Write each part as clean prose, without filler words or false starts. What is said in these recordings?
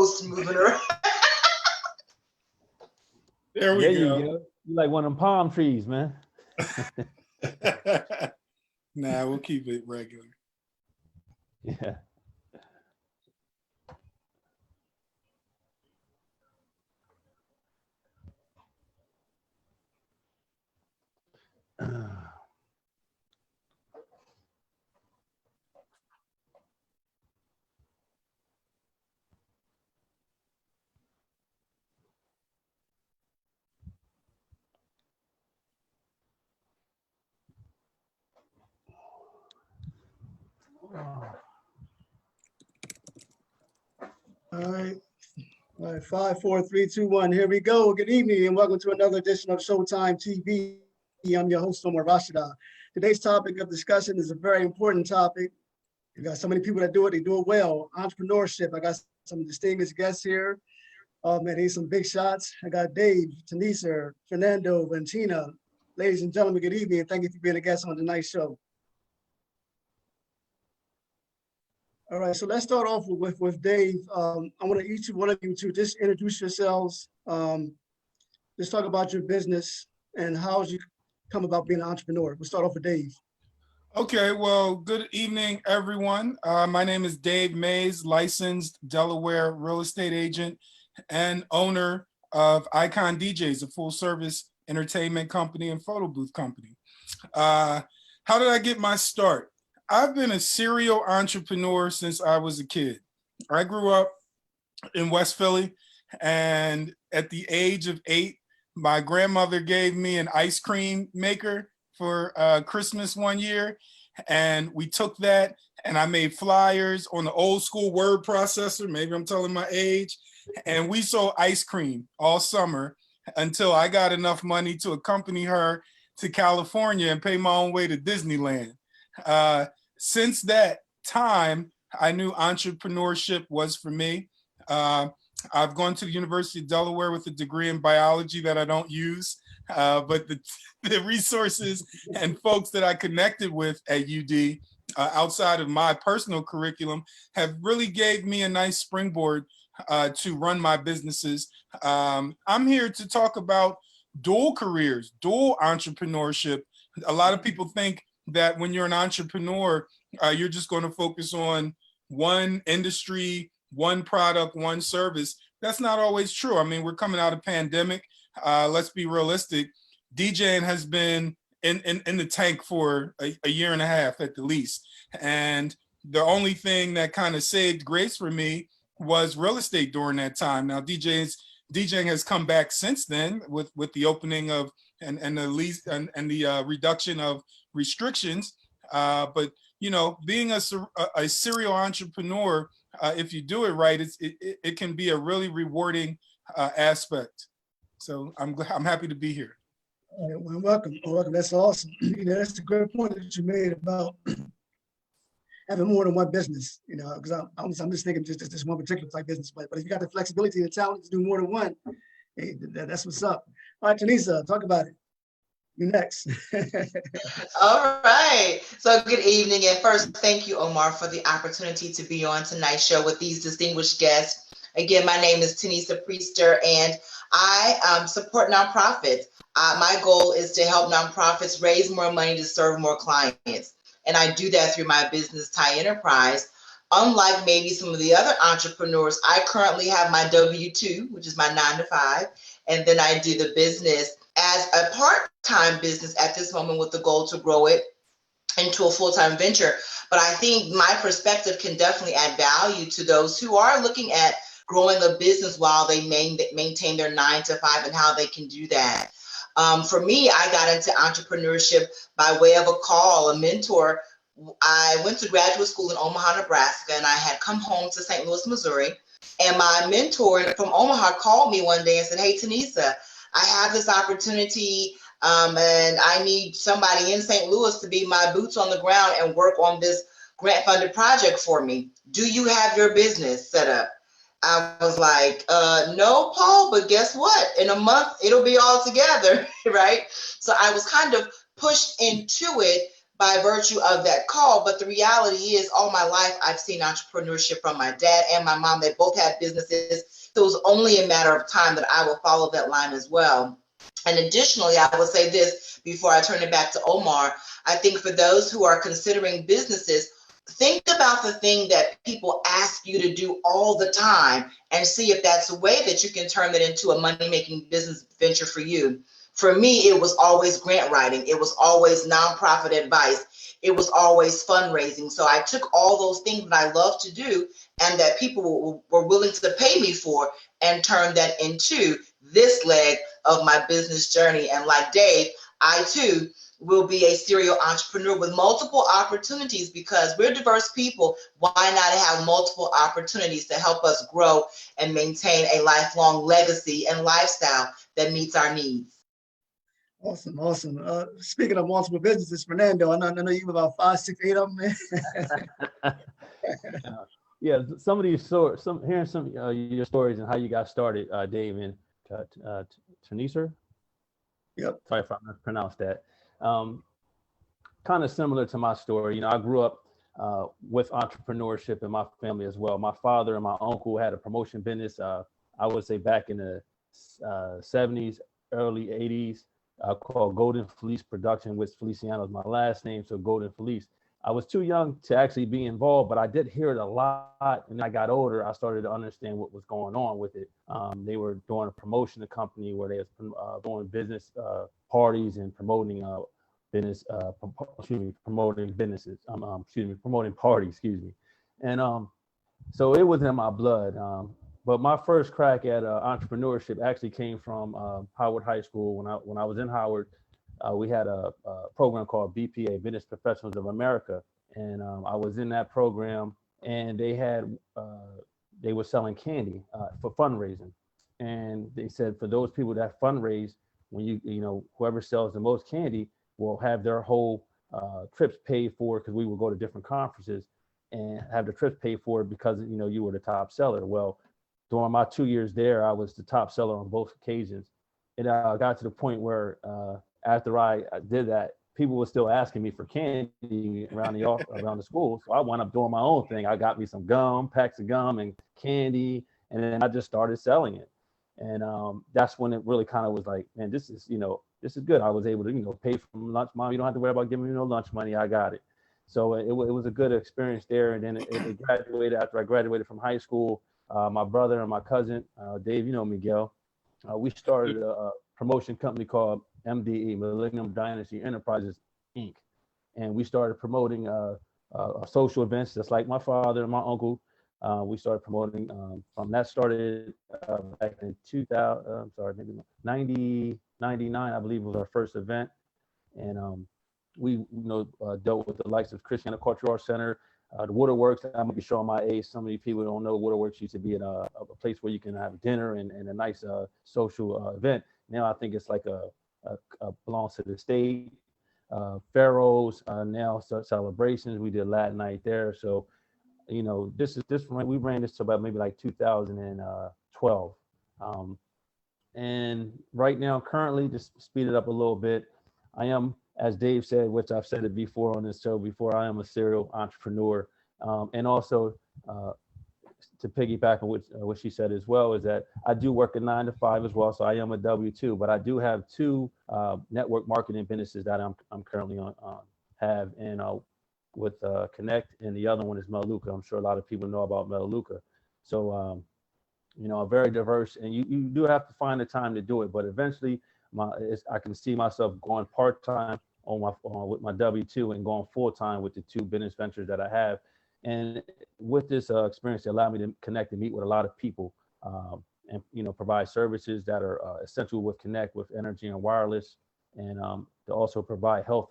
post moving around. There we go. You like one of them palm trees, man. Nah, we'll keep it regular. Yeah. All right, 5, 4, 3, 2, 1. Here we go. Good evening and welcome to another edition of Showtime TV. I'm your host, Omar Rashada. Today's topic of discussion is a very important topic. You got so many people that do it, they do it well. Entrepreneurship. I got some distinguished guests here. Oh man, these some big shots. I got Dave, Tanisa, Fernando, Valentina. Ladies and gentlemen, good evening and thank you for being a guest on tonight's show. All right, so let's start off with Dave. I want each one of you to just introduce yourselves. Just talk about your business and how you come about being an entrepreneur. We'll start off with Dave. Okay, well, good evening, everyone. My name is Dave Mays, licensed Delaware real estate agent and owner of Icon DJs, a full-service entertainment company and photo booth company. How did I get my start? I've been a serial entrepreneur since I was a kid. I grew up in West Philly, and at the age of 8, my grandmother gave me an ice cream maker for Christmas one year, and we took that and I made flyers on the old school word processor. Maybe I'm telling my age. And we sold ice cream all summer until I got enough money to accompany her to California and pay my own way to Disneyland. Since that time, I knew entrepreneurship was for me. I've gone to the University of Delaware with a degree in biology that I don't use, but the resources and folks that I connected with at UD outside of my personal curriculum have really gave me a nice springboard to run my businesses. I'm here to talk about dual careers, dual entrepreneurship. A lot of people think that when you're an entrepreneur, you're just going to focus on one industry, one product, one service. That's not always true. I mean, we're coming out of pandemic. Let's be realistic. DJing has been in the tank for a year and a half at the least. And the only thing that kind of saved grace for me was real estate during that time. Now, DJing has come back since then with the opening of and the lease and the reduction of restrictions. But you know, being a serial entrepreneur, if you do it right, it can be a really rewarding aspect. So I'm happy to be here. All right, well, welcome. That's awesome. You know, that's a great point that you made about having more than one business. You know, because I'm just thinking just this one particular type business, but if you got the flexibility and the talent to do more than one, hey, that's what's up. All right, Tanisa, talk about it. You next. All right. So good evening. And first, thank you, Omar, for the opportunity to be on tonight's show with these distinguished guests. Again, my name is Tanisa Priester, and I support nonprofits. My goal is to help nonprofits raise more money to serve more clients. And I do that through my business, Thai Enterprise. Unlike maybe some of the other entrepreneurs, I currently have my W-2, which is my 9-to-5, and then I do the business as a part-time business at this moment with the goal to grow it into a full-time venture. But I think my perspective can definitely add value to those who are looking at growing a business while they maintain their 9-to-5 and how they can do that. For me, I got into entrepreneurship by way of a call, a mentor. I went to graduate school in Omaha, Nebraska, and I had come home to St. Louis, Missouri. And my mentor from Omaha called me one day and said, "Hey, Tanisa, I have this opportunity and I need somebody in St. Louis to be my boots on the ground and work on this grant funded project for me. Do you have your business set up?" I was like, no, Paul, but guess what? In a month, it'll be all together, right? So I was kind of pushed into it by virtue of that call. But the reality is, all my life, I've seen entrepreneurship from my dad and my mom. They both had businesses. So it was only a matter of time that I will follow that line as well. And additionally, I will say this before I turn it back to Omar. I think for those who are considering businesses, think about the thing that people ask you to do all the time and see if that's a way that you can turn it into a money-making business venture for you. For me, it was always grant writing. It was always nonprofit advice. It was always fundraising. So I took all those things that I love to do and that people were willing to pay me for and turned that into this leg of my business journey. And like Dave, I too will be a serial entrepreneur with multiple opportunities because we're diverse people. Why not have multiple opportunities to help us grow and maintain a lifelong legacy and lifestyle that meets our needs? Awesome, awesome. Speaking of multiple businesses, Fernando, I know you have about 5, 6, 8 of them. Yeah, some of these stories, hearing some your stories and how you got started, Dave and Tanisha. Yep. Sorry if I mispronounced that. Kind of similar to my story. You know, I grew up with entrepreneurship in my family as well. My father and my uncle had a promotion business. I would say back in the 70s, early 80s, called Golden Fleece Production, which Feliciano is my last name, so Golden Fleece. I was too young to actually be involved, but I did hear it a lot. And I got older, I started to understand what was going on with it. They were doing a promotion company where they was doing business parties and promoting business, promoting businesses. Promoting parties. And so it was in my blood. But my first crack at entrepreneurship actually came from Howard High School. When I was in Howard, we had a program called BPA, Business Professionals of America, and I was in that program. And they were selling candy for fundraising, and they said for those people that fundraise, when you know whoever sells the most candy will have their whole trips paid for, because we would go to different conferences and have the trips paid for because you were the top seller. Well, during my 2 years there, I was the top seller on both occasions. It got to the point where after I did that, people were still asking me for candy around the school. So I wound up doing my own thing. I got me some gum, packs of gum and candy, and then I just started selling it. And that's when it really kind of was like, man, this is good. I was able to pay for lunch. Mom, you don't have to worry about giving me no lunch money. I got it. So it was a good experience there. And then it graduated. After I graduated from high school, my brother and my cousin, Dave, Miguel, we started a promotion company called MDE, Millennium Dynasty Enterprises, Inc. And we started promoting social events, just like my father and my uncle. We started promoting from that started back in 2000, maybe 99, I believe was our first event. And we dealt with the likes of Christiana Cultural Arts Center, the Waterworks. I might be showing my age. Some of you people don't know Waterworks used to be a place where you can have dinner and a nice social event. Now I think it's like a belongs to the state. Pharaohs now celebrations. We did Latin night there. So we ran this to about maybe like 2012. And right now, currently, just speed it up a little bit, I am, as Dave said, which I've said it before on this show before, I am a serial entrepreneur. And also, to piggyback on what she said as well, is that I do work a 9 to 5 as well. So I am a W-2, but I do have 2 network marketing businesses that I'm currently with Connect, and the other one is Melaleuca. I'm sure a lot of people know about Melaleuca. So, very diverse, and you do have to find the time to do it. But eventually, I can see myself going part-time with my W-2 and going full-time with the 2 business ventures that I have. And with this experience, it allowed me to connect and meet with a lot of people, and provide services that are essential with Connect, with energy and wireless, and to also provide health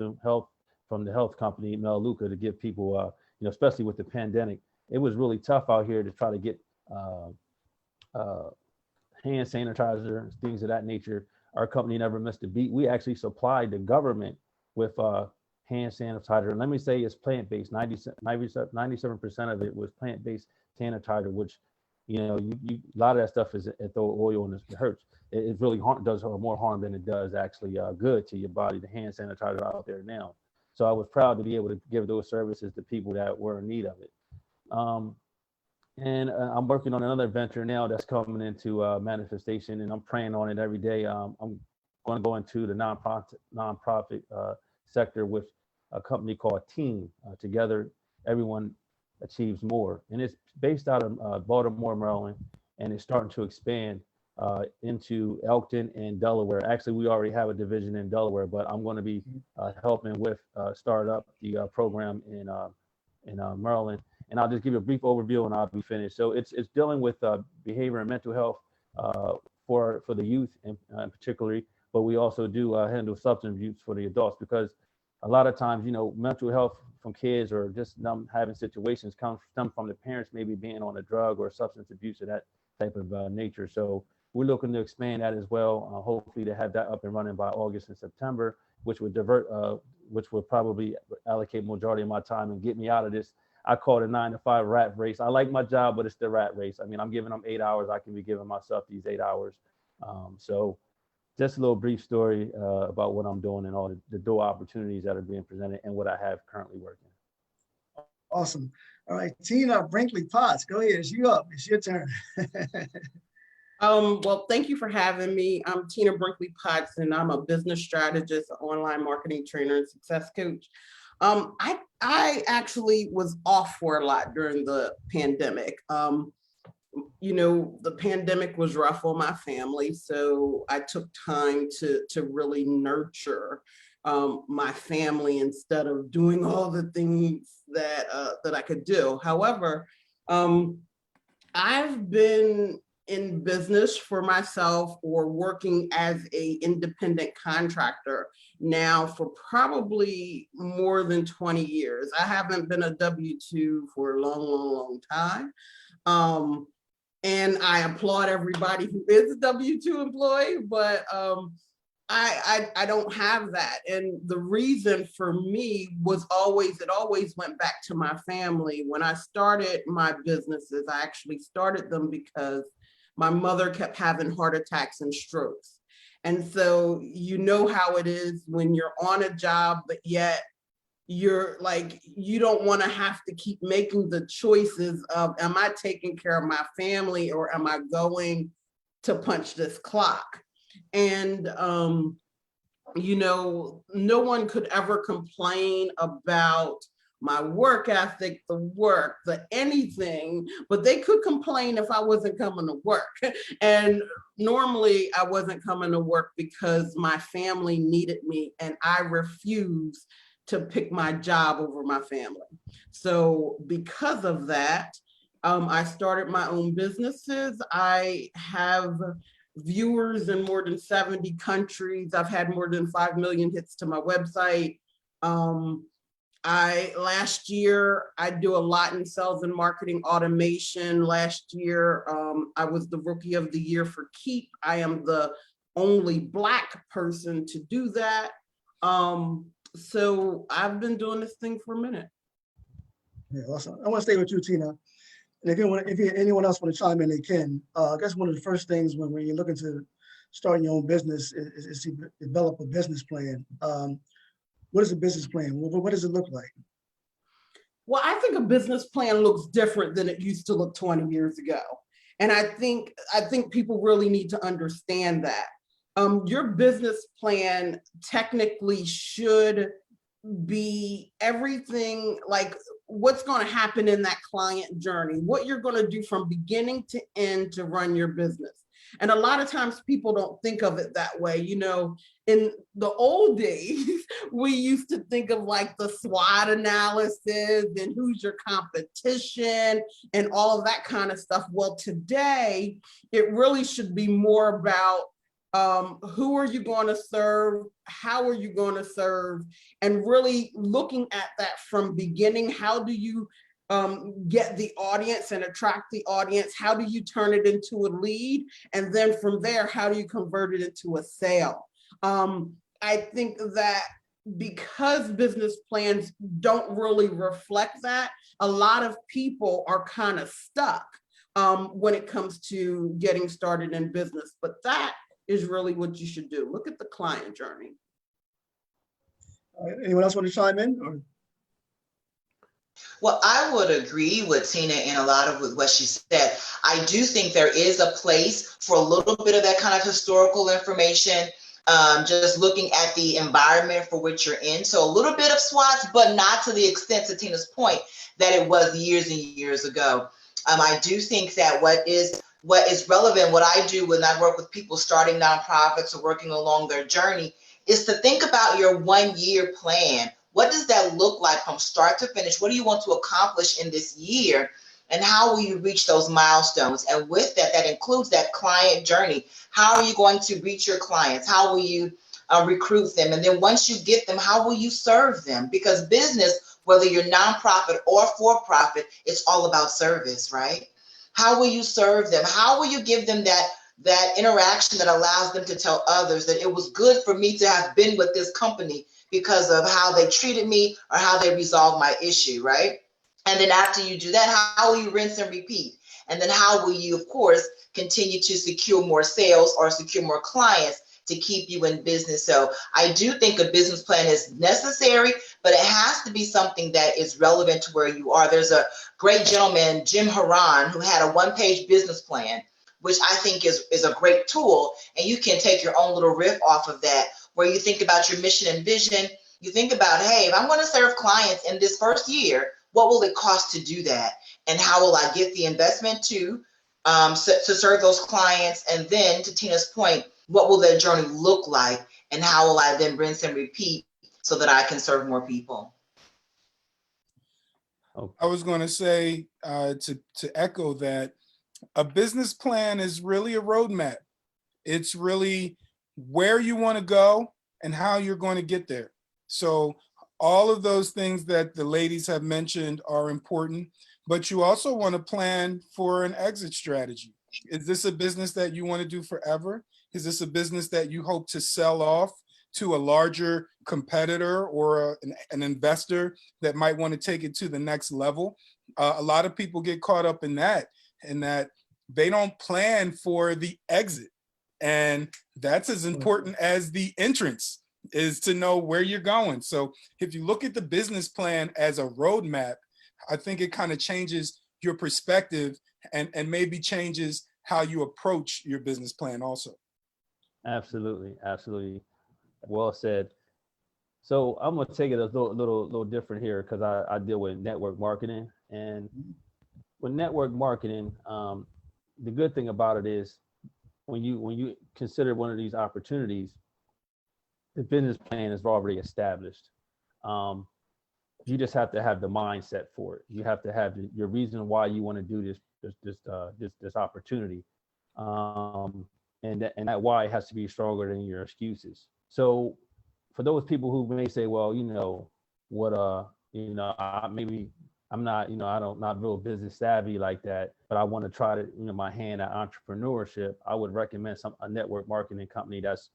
from the health company Melaleuca to give people, especially with the pandemic, it was really tough out here to try to get hand sanitizer, things of that nature. Our company never missed a beat. We actually supplied the government with hand sanitizer. And let me say it's plant-based. 97% of it was plant-based sanitizer, which, a lot of that stuff is at the oil and it hurts. It really does more harm than it does actually good to your body, the hand sanitizer out there now. So I was proud to be able to give those services to people that were in need of it. And I'm working on another venture now that's coming into manifestation, and I'm praying on it every day. I'm going to go into the nonprofit sector with a company called Team. Together, everyone achieves more, and it's based out of Baltimore, Maryland, and it's starting to expand into Elkton and Delaware. Actually, we already have a division in Delaware, but I'm going to be helping with start up the program in Maryland. And I'll just give you a brief overview and I'll be finished. So it's dealing with behavior and mental health for the youth in particularly, but we also do handle substance abuse for the adults, because a lot of times, mental health from kids or just them having situations come from the parents maybe being on a drug or substance abuse of that type of nature. So we're looking to expand that as well. Hopefully to have that up and running by August and September, which would which would probably allocate majority of my time and get me out of this. I call it a 9-to-5 rat race. I like my job, but it's the rat race. I mean, I'm giving them 8 hours. I can be giving myself these 8 hours. So just a little brief story about what I'm doing and all the door opportunities that are being presented and what I have currently working. Awesome. All right, Tina Brinkley Potts, go ahead. It's you up. It's your turn. Well, thank you for having me. I'm Tina Brinkley Potts, and I'm a business strategist, online marketing trainer, and success coach. I actually was off for a lot during the pandemic. The pandemic was rough on my family, so I took time to really nurture my family instead of doing all the things that I could do. However, I've been in business for myself or working as an independent contractor now for probably more than 20 years. I haven't been a W-2 for a long time. And I applaud everybody who is a W-2 employee, but I don't have that. And the reason for me was it always went back to my family. When I started my businesses, I actually started them because my mother kept having heart attacks and strokes. And so you know how it is when you're on a job, but yet you're like, you don't want to have to keep making the choices of, am I taking care of my family or am I going to punch this clock? And, no one could ever complain about my work ethic, the anything, but they could complain if I wasn't coming to work. And normally I wasn't coming to work because my family needed me and I refused to pick my job over my family. So because of that, I started my own businesses. I have viewers in more than 70 countries. I've had more than 5 million hits to my website. Last year, I do a lot in sales and marketing automation. Last year, I was the Rookie of the Year for Keep. I am the only Black person to do that. So I've been doing this thing for a minute. Yeah, awesome. I want to stay with you, Tina. And if anyone else want to chime in, they can. I guess one of the first things when you're looking to start your own business is to develop a business plan. What is a business plan? What does it look like? Well, I think a business plan looks different than it used to look 20 years ago. And I think people really need to understand that. Your business plan technically should be everything, like what's going to happen in that client journey, what you're going to do from beginning to end to run your business. And a lot of times people don't think of it that way. In the old days, we used to think of like the SWOT analysis and who's your competition and all of that kind of stuff. Well, today, it really should be more about who are you going to serve? How are you going to serve? And really looking at that from beginning. How do you get the audience and attract the audience? How do you turn it into a lead? And then from there, how do you convert it into a sale? I think that because business plans don't really reflect that, a lot of people are kind of stuck when it comes to getting started in business. But that is really what you should do. Look at the client journey. Anyone else want to chime in? Or? Well, I would agree with Tina in a lot of with what she said. I do think there is a place for a little bit of that kind of historical information, just looking at the environment for which you're in. So a little bit of SWOTs, but not to the extent, to Tina's point, that it was years and years ago. I do think that what is relevant, what I do when I work with people starting nonprofits or working along their journey, is to think about your 1 year plan. What does that look like from start to finish? What do you want to accomplish in this year? And how will you reach those milestones? And with that, that includes that client journey. How are you going to reach your clients? How will you recruit them? And then once you get them, how will you serve them? Because business, whether you're nonprofit or for profit, it's all about service, right? How will you serve them? How will you give them that interaction that allows them to tell others that it was good for me to have been with this company because of how they treated me or how they resolved my issue, right? And then after you do that, how will you rinse and repeat? And then how will you, of course, continue to secure more sales or secure more clients to keep you in business? So I do think a business plan is necessary, but it has to be something that is relevant to where you are. There's a great gentleman, Jim Haran, who had a one-page business plan, which I think is a great tool. And you can take your own little riff off of that, where you think about your mission and vision. You think about, hey, if I'm going to serve clients in this first year, what will it cost to do that? And how will I get the investment to serve those clients? And then to Tina's point, what will that journey look like? And how will I then rinse and repeat so that I can serve more people? I was going to say, to echo that, a business plan is really a roadmap. It's really where you want to go and how you're going to get there. So all of those things that the ladies have mentioned are important, but you also want to plan for an exit strategy. Is this a business that you want to do forever? Is this a business that you hope to sell off to a larger competitor or an investor that might want to take it to the next level? A lot of people get caught up in that they don't plan for the exit. And that's as important as the entrance, is to know where you're going. So if you look at the business plan as a roadmap, I think it kind of changes your perspective and maybe changes how you approach your business plan also. Absolutely. Absolutely. Well said. So I'm going to take it a little different here, because I deal with network marketing. And with network marketing, the good thing about it is when you consider one of these opportunities, the business plan is already established. You just have to have the mindset for it. You have to have your reason why you want to do this opportunity, and that why has to be stronger than your excuses. So for those people who may say, well, I'm not, not real business savvy like that, but I want to try to, my hand at entrepreneurship, I would recommend a network marketing company that's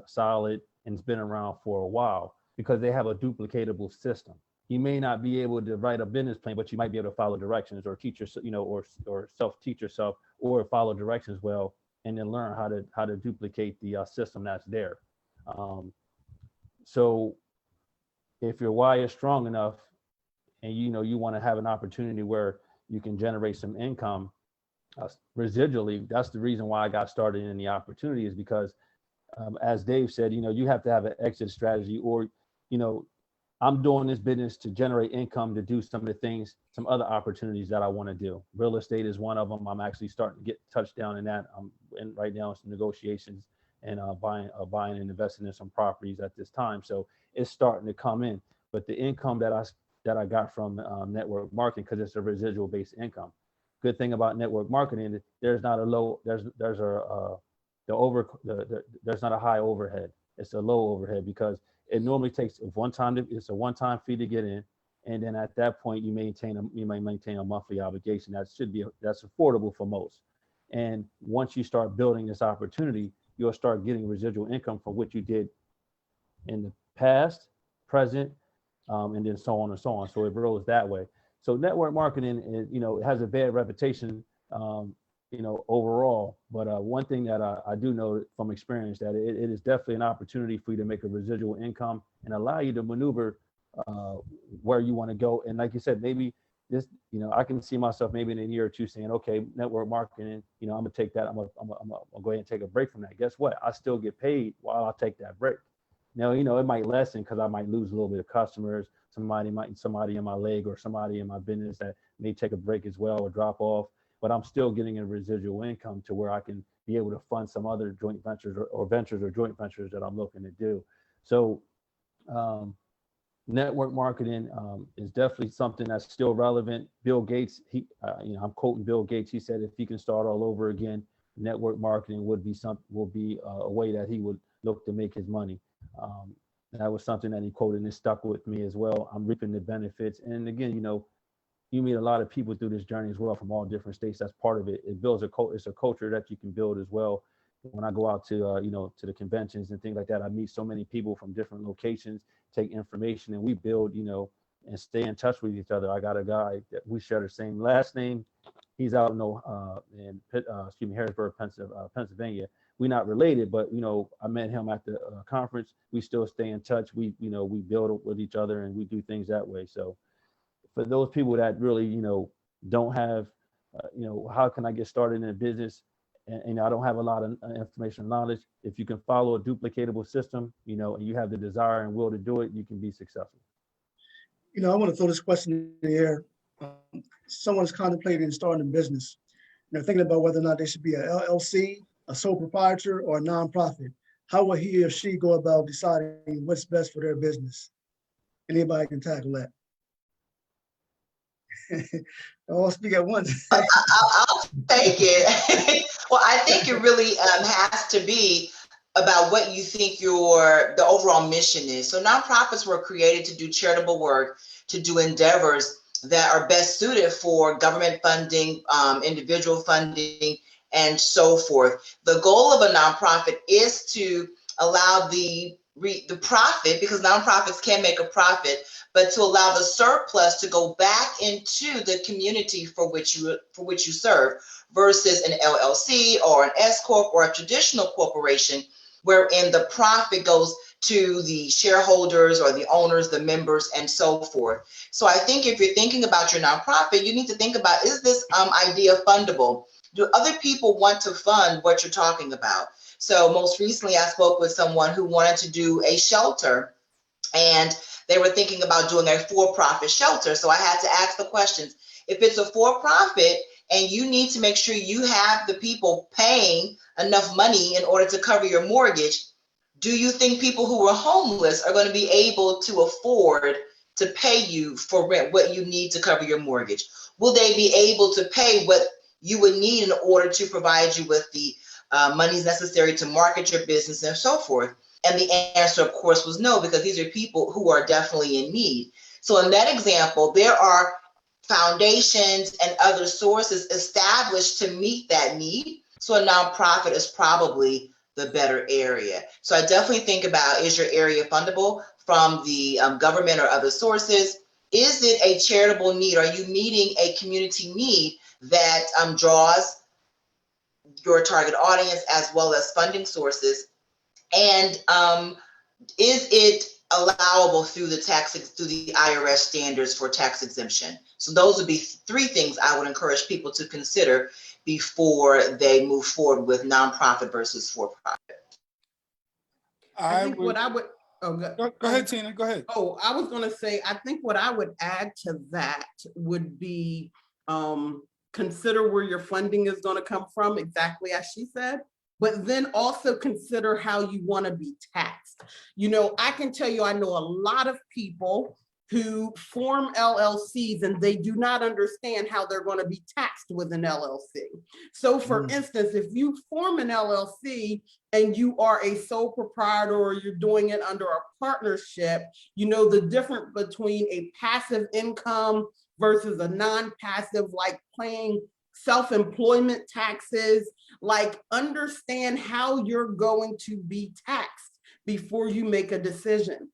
solid and it's been around for a while, because they have a duplicatable system. You may not be able to write a business plan, but you might be able to follow directions or teach yourself, or self-teach yourself, or follow directions well, and then learn how to duplicate the system that's there. So if your why is strong enough, and you want to have an opportunity where you can generate some income residually, that's the reason why I got started in the opportunity, is because as Dave said, you have to have an exit strategy, or I'm doing this business to generate income to do some of the things, some other opportunities that I want to do. Real estate is one of them. I'm actually starting to get touched down in that. I'm in right now some negotiations and buying and investing in some properties at this time. So it's starting to come in. But the income that I got from network marketing, because it's a residual based income. Good thing about network marketing, there's not a high overhead. It's a low overhead, because it normally takes it's a one-time fee to get in, and then at that point you may maintain a monthly obligation that's affordable for most. And once you start building this opportunity, you'll start getting residual income from what you did in the past, present, and then so on and so on. So it grows that way. So network marketing is, it has a bad reputation overall. But one thing that I do know from experience that it is definitely an opportunity for you to make a residual income and allow you to maneuver where you want to go. And like you said, maybe this, I can see myself maybe in a year or two saying, okay, network marketing, I'm gonna take that. I'm gonna go ahead and take a break from that. Guess what? I still get paid while I take that break. Now, it might lessen because I might lose a little bit of customers. Somebody in my leg or somebody in my business that may take a break as well or drop off. But I'm still getting a residual income to where I can be able to fund some other joint ventures or joint ventures that I'm looking to do. So network marketing is definitely something that's still relevant. Bill Gates, I'm quoting Bill Gates. He said if he can start all over again, network marketing will be a way that he would look to make his money. That was something that he quoted and it stuck with me as well. I'm reaping the benefits. And again, you meet a lot of people through this journey as well from all different states. That's part of it. It builds it's a culture that you can build as well. When I go out to to the conventions and things like that, I meet so many people from different locations, take information, and we build, and stay in touch with each other. I got a guy that we share the same last name. He's out in Harrisburg, Pennsylvania. We're not related, but I met him at the conference. We still stay in touch. We build with each other and we do things that way. So for those people that really don't have how can I get started in a business, and I don't have a lot of information and knowledge. If you can follow a duplicatable system, and you have the desire and will to do it, you can be successful. I want to throw this question in the air. Someone's contemplating starting a business. Thinking about whether or not they should be an LLC, a sole proprietor, or a nonprofit. How will he or she go about deciding what's best for their business? Anybody can tackle that. I'll speak at once. I'll take it. Well, I think it really has to be about what you think the overall mission is. So nonprofits were created to do charitable work, to do endeavors that are best suited for government funding, individual funding, and so forth. The goal of a nonprofit is to allow the profit, because nonprofits can make a profit, but to allow the surplus to go back into the community for which you serve, versus an LLC or an S corp or a traditional corporation, wherein the profit goes to the shareholders or the owners, the members, and so forth. So I think if you're thinking about your nonprofit, you need to think about, is this idea fundable? Do other people want to fund what you're talking about? So most recently, I spoke with someone who wanted to do a shelter, and they were thinking about doing a for-profit shelter. So I had to ask the questions. If it's a for-profit and you need to make sure you have the people paying enough money in order to cover your mortgage, do you think people who are homeless are going to be able to afford to pay you for rent, what you need to cover your mortgage? Will they be able to pay what you would need in order to provide you with the monies necessary to market your business and so forth? And the answer, of course, was no, because these are people who are definitely in need. So in that example, there are foundations and other sources established to meet that need. So a nonprofit is probably the better area. So I definitely think about, is your area fundable from the government or other sources? Is it a charitable need? Are you meeting a community need that draws your target audience as well as funding sources? And is it allowable through the IRS standards for tax exemption? So those would be three things I would encourage people to consider before they move forward with nonprofit versus for-profit. I think what I would, Go ahead, Tina, go ahead. Oh, I was going to say, I think what I would add to that would be consider where your funding is going to come from, exactly as she said, but then also consider how you want to be taxed. I can tell you, I know a lot of people who form LLCs and they do not understand how they're going to be taxed with an LLC. So for instance, if you form an LLC and you are a sole proprietor or you're doing it under a partnership, the difference between a passive income versus a non-passive, like paying self-employment taxes, like understand how you're going to be taxed before you make a decision.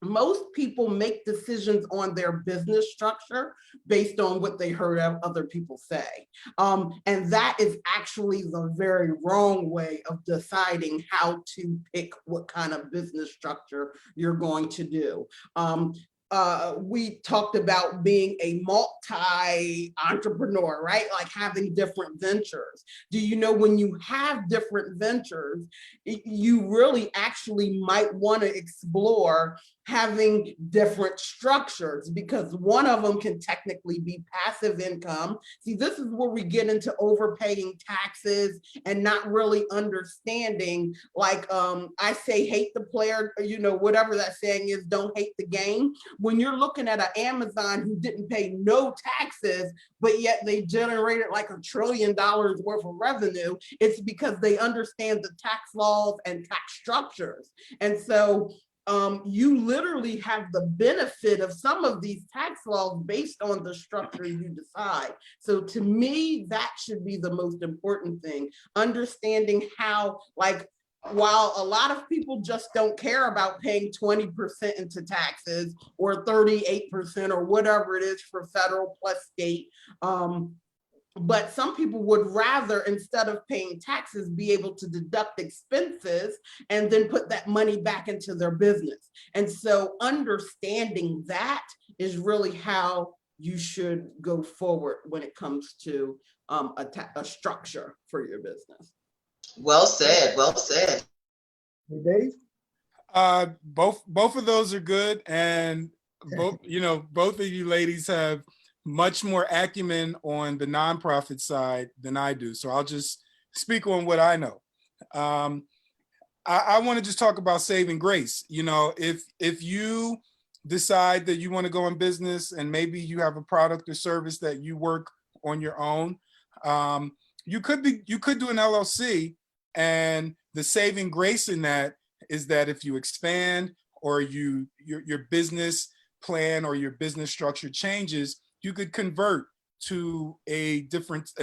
most people make decisions on their business structure based on what they heard other people say. And that is actually the very wrong way of deciding how to pick what kind of business structure you're going to do. We talked about being a multi-entrepreneur, right? Like having different ventures. Do you know when you have different ventures, you really actually might want to explore having different structures, because one of them can technically be passive income. See, this is where we get into overpaying taxes and not really understanding, like I say, hate the player, you know, whatever that saying is, don't hate the game. When you're looking at an Amazon who didn't pay no taxes, but yet they generated like $1 trillion worth of revenue, it's because they understand the tax laws and tax structures. And so you literally have the benefit of some of these tax laws based on the structure you decide. So to me, that should be the most important thing, understanding how, like, while a lot of people just don't care about paying 20% into taxes or 38% or whatever it is for federal plus state, but some people would rather, instead of paying taxes, be able to deduct expenses and then put that money back into their business. And so understanding that is really how you should go forward when it comes to a structure for your business. Well said, well said. Hey, Dave? Both of those are good, and both of you ladies have much more acumen on the nonprofit side than I do. So I'll just speak on what I know. I want to just talk about saving grace. You know, if you decide that you want to go in business and maybe you have a product or service that you work on your own, you could do an LLC, and the saving grace in that is that if you expand or your business plan or your business structure changes, you could convert to an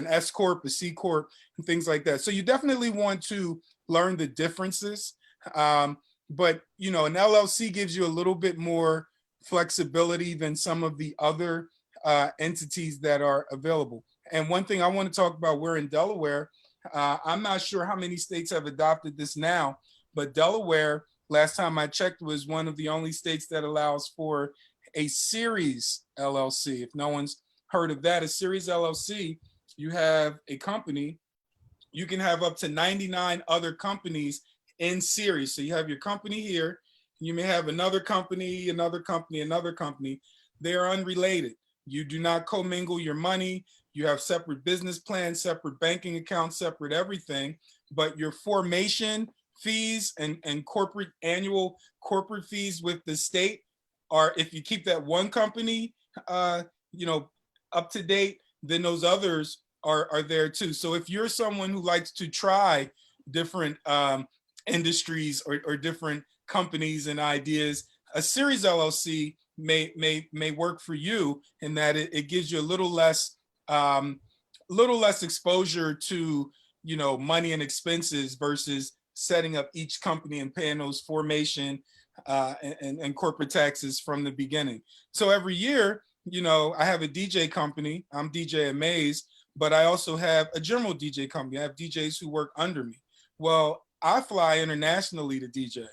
S Corp, a C Corp, and things like that. So you definitely want to learn the differences. But, you know, an LLC gives you a little bit more flexibility than some of the other entities that are available. And one thing I want to talk about, we're in Delaware. I'm not sure how many states have adopted this now, but Delaware, last time I checked, was one of the only states that allows for a series LLC. If no one's heard of that, a series LLC, you have a company, you can have up to 99 other companies in series. So you have your company here, you may have another company, another company, another company. They are unrelated. You do not commingle your money. You have separate business plans, separate banking accounts, separate everything, but your formation fees and annual corporate fees with the state are, if you keep that one company, up to date, then those others are there too. So if you're someone who likes to try different industries or different companies and ideas, a series LLC may work for you in that it gives you a little less exposure to, you know, money and expenses versus setting up each company and paying those formation and corporate taxes from the beginning. So every year, you know, I have a DJ company. I'm DJ Amaze, but I also have a general DJ company. I have DJs who work under me. Well, I fly internationally to DJ.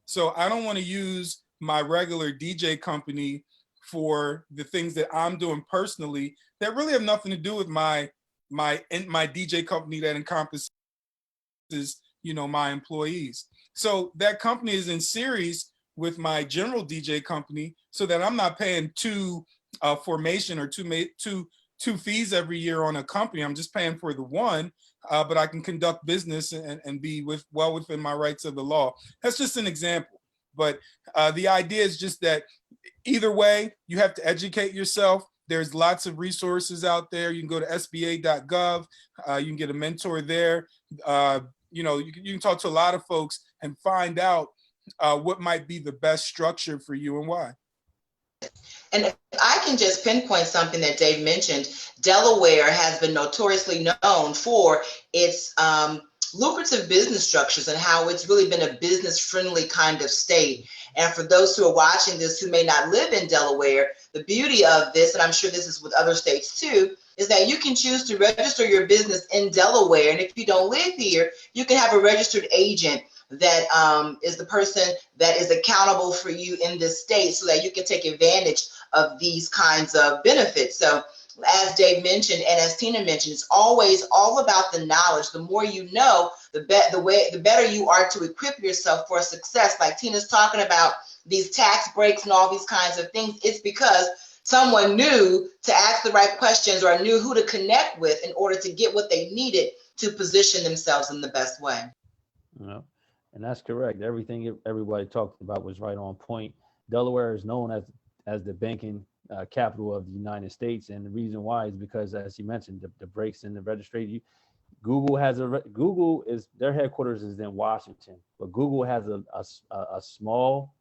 So I don't want to use my regular DJ company for the things that I'm doing personally that really have nothing to do with my DJ company that encompasses, you know, my employees. So that company is in series with my general DJ company, so that I'm not paying two formation or two fees every year on a company. I'm just paying for the one, but I can conduct business and be well within my rights of the law. That's just an example. But the idea is just that either way, you have to educate yourself. There's lots of resources out there. You can go to sba.gov. You can get a mentor there. You know, you can talk to a lot of folks and find out what might be the best structure for you and why. And if I can just pinpoint something that Dave mentioned, Delaware has been notoriously known for its lucrative business structures and how it's really been a business friendly kind of state. And for those who are watching this who may not live in Delaware, the beauty of this, and I'm sure this is with other states too, is that you can choose to register your business in Delaware. And if you don't live here, you can have a registered agent that is the person that is accountable for you in this state so that you can take advantage of these kinds of benefits. So as Dave mentioned and as Tina mentioned, it's always all about the knowledge. The more you know, the better you are to equip yourself for success. Like Tina's talking about these tax breaks and all these kinds of things. It's because someone knew to ask the right questions or knew who to connect with in order to get what they needed to position themselves in the best way. Yeah, and that's correct. Everything everybody talked about was right on point. Delaware is known as the banking capital of the United States, and the reason why is because, as you mentioned, the breaks in the registration. Google is their headquarters is in Washington, but Google has a small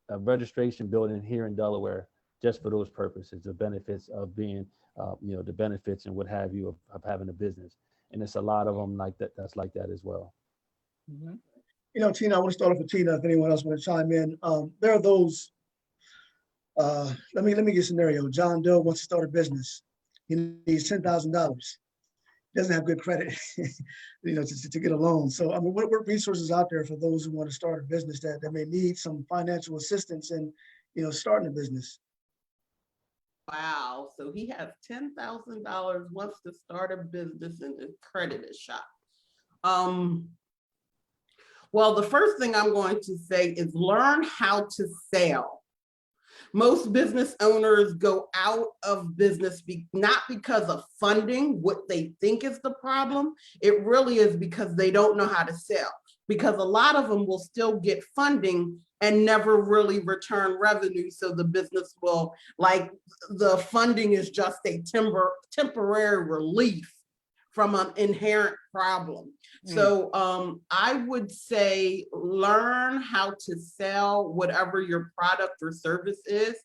registration building here in Delaware just for those purposes, the benefits of being, the benefits and what have you of having a business. And it's a lot of them like that. That's like that as well. You know, Tina, I want to start off with Tina. If anyone else want to chime in, there are those. Let me get a scenario. John Doe wants to start a business. He needs $10,000. Doesn't have good credit, to get a loan. So, I mean, what resources out there for those who want to start a business that may need some financial assistance in, starting a business? Wow. So he has $10,000, wants to start a business, and his credit is shot. Well, the first thing I'm going to say is learn how to sell. Most business owners go out of business not because of funding, what they think is the problem. It really is because they don't know how to sell, because a lot of them will still get funding and never really return revenue. So the business will, like, the funding is just a temporary relief from an inherent problem. So I would say learn how to sell whatever your product or service is,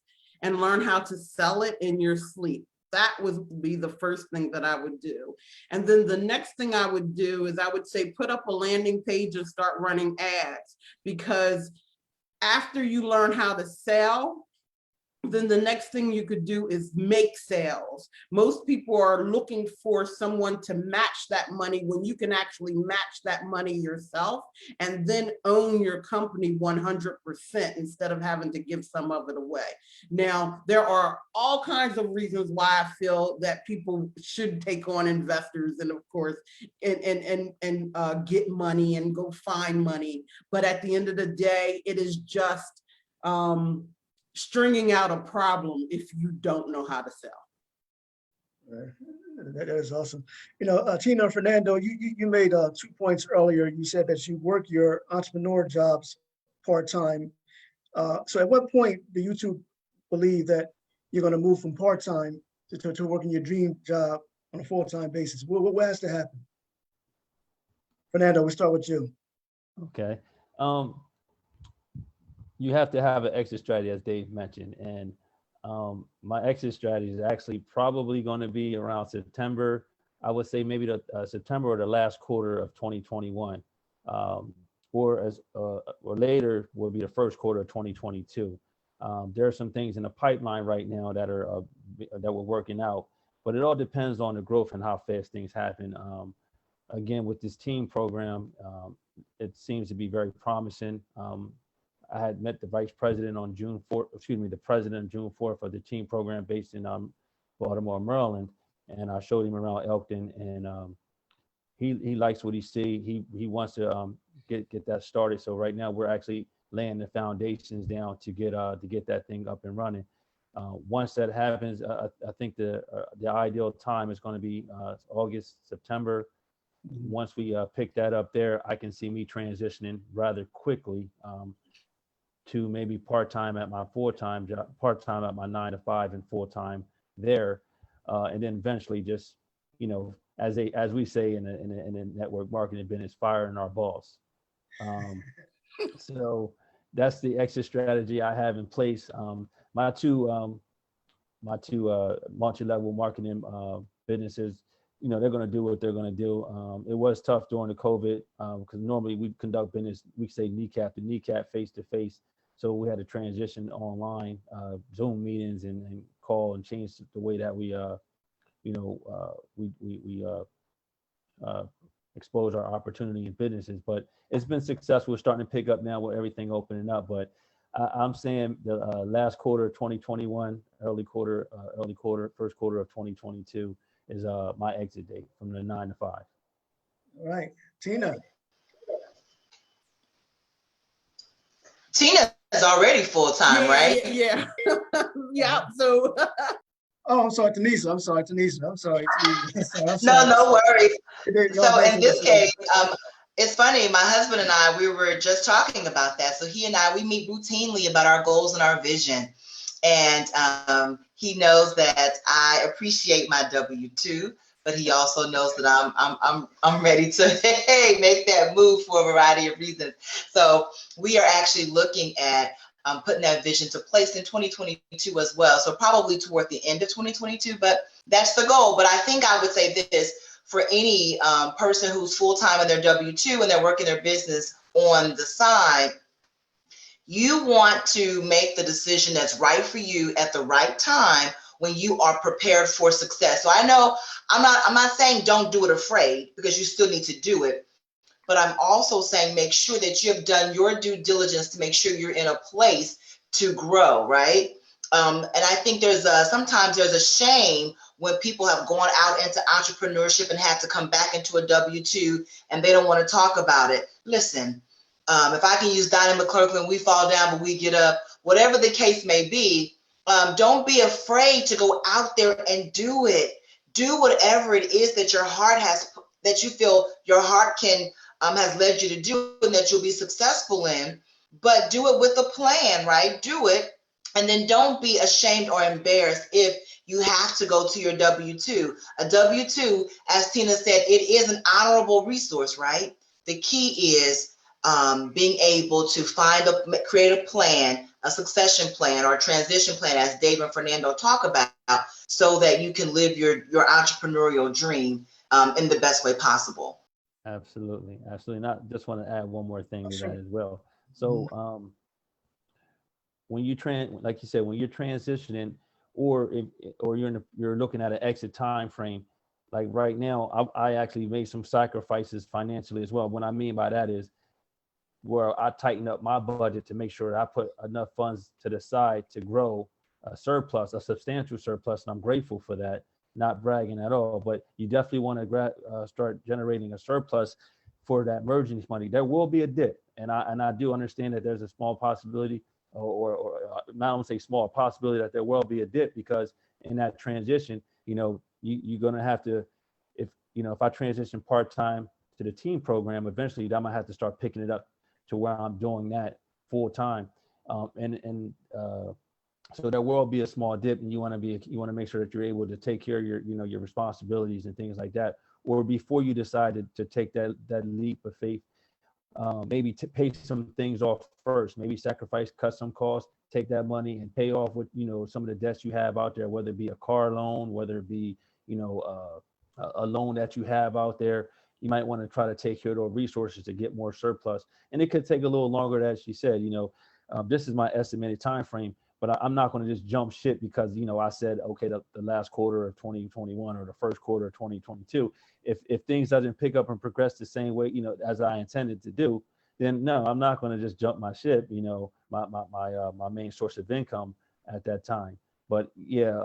and learn how to sell it in your sleep. That would be the first thing that I would do. And then the next thing I would do is I would say put up a landing page and start running ads, because after you learn how to sell, then the next thing you could do is make sales. Most people are looking for someone to match that money when you can actually match that money yourself and then own your company 100% instead of having to give some of it away. Now, there are all kinds of reasons why I feel that people should take on investors and, of course, and get money and go find money. But at the end of the day, it is just stringing out a problem if you don't know how to sell. That is awesome. Tina, Fernando, you made 2 points earlier. You said that you work your entrepreneur jobs part-time. So at what point do you two believe that you're going to move from part-time to working your dream job on a full-time basis? What has to happen? Fernando, we'll start with you. Okay. You have to have an exit strategy, as Dave mentioned. And my exit strategy is actually probably going to be around September. I would say maybe the September or the last quarter of 2021, or later will be the first quarter of 2022. There are some things in the pipeline right now that we're working out, but it all depends on the growth and how fast things happen. Again, with this team program, it seems to be very promising. I had met the vice president on June 4th, the president on June 4th of the team program based in Baltimore, Maryland. And I showed him around Elkton, and he likes what he see. He wants to get that started. So right now we're actually laying the foundations down to get that thing up and running. Once that happens, I think the ideal time is going to be August, September. Once we pick that up there, I can see me transitioning rather quickly to maybe part-time at my full-time job, part-time at my 9 to 5 and full-time there. And then eventually just, as we say in the network marketing business, firing our boss. So that's the exit strategy I have in place. My two multi-level marketing businesses, they're going to do what they're going to do. It was tough during the COVID because normally we conduct business, we say kneecap to kneecap, face to face. So we had to transition online, Zoom meetings and call and change the way that we, expose our opportunity in businesses. But it's been successful. We're starting to pick up now with everything opening up. But I'm saying the last quarter of 2021, first quarter of 2022 is my exit date from the 9 to 5. All right, Tina. Tina is already full-time, right? Yeah. Yeah. So Oh, I'm sorry, Tanisha. I'm sorry, Tanisha. I'm sorry. No worries. Y'all So both in on the this same. case, it's funny, my husband and I, we were just talking about that. So he and I, we meet routinely about our goals and our vision. And he knows that I appreciate my W-2, but he also knows that I'm ready to make that move for a variety of reasons. So we are actually looking at putting that vision to place in 2022 as well. So probably toward the end of 2022, but that's the goal. But I think I would say this for any person who's full-time in their W-2 and they're working their business on the side, you want to make the decision that's right for you at the right time when you are prepared for success. So I know I'm not saying don't do it afraid, because you still need to do it. But I'm also saying make sure that you have done your due diligence to make sure you're in a place to grow, right? And I think sometimes there's a shame when people have gone out into entrepreneurship and had to come back into a W-2 and they don't want to talk about it. Listen, if I can use Donnie McClurkin, we fall down but we get up, whatever the case may be, don't be afraid to go out there and do it. Do whatever it is that your heart that you feel your heart has led you to do and that you'll be successful in, but do it with a plan, right? Do it. And then don't be ashamed or embarrassed if you have to go to your W-2. A W-2, as Tina said, it is an honorable resource, right? The key is being able to create a plan, a succession plan or a transition plan, as Dave and Fernando talk about, so that you can live your entrepreneurial dream in the best way possible. Absolutely. Not just want to add one more thing to Sure. that as well. So when like you said, when you're transitioning, or you're looking at an exit time frame, like right now, I actually made some sacrifices financially as well. What I mean by that is where I tighten up my budget to make sure that I put enough funds to the side to grow a surplus, a substantial surplus, and I'm grateful for that. Not bragging at all, but you definitely want to start generating a surplus for that emergency money. There will be a dip, and I do understand that there's a small possibility, or not only say small possibility, that there will be a dip, because in that transition, you're gonna have to, if I transition part-time to the team program, eventually I might have to start picking it up to where I'm doing that full time, so there will be a small dip, and you want to make sure that you're able to take care of your responsibilities and things like that. Or before you decide to take that leap of faith, maybe to pay some things off first, maybe sacrifice, cut some costs, take that money and pay off with some of the debts you have out there, whether it be a car loan, whether it be a loan that you have out there. You might want to try to take care of those resources to get more surplus, and it could take a little longer, as she said. This is my estimated time frame, but I'm not going to just jump ship because I said okay, the last quarter of 2021 or the first quarter of 2022. If things doesn't pick up and progress the same way as I intended to do, then no, I'm not going to just jump my ship. My main source of income at that time. But yeah,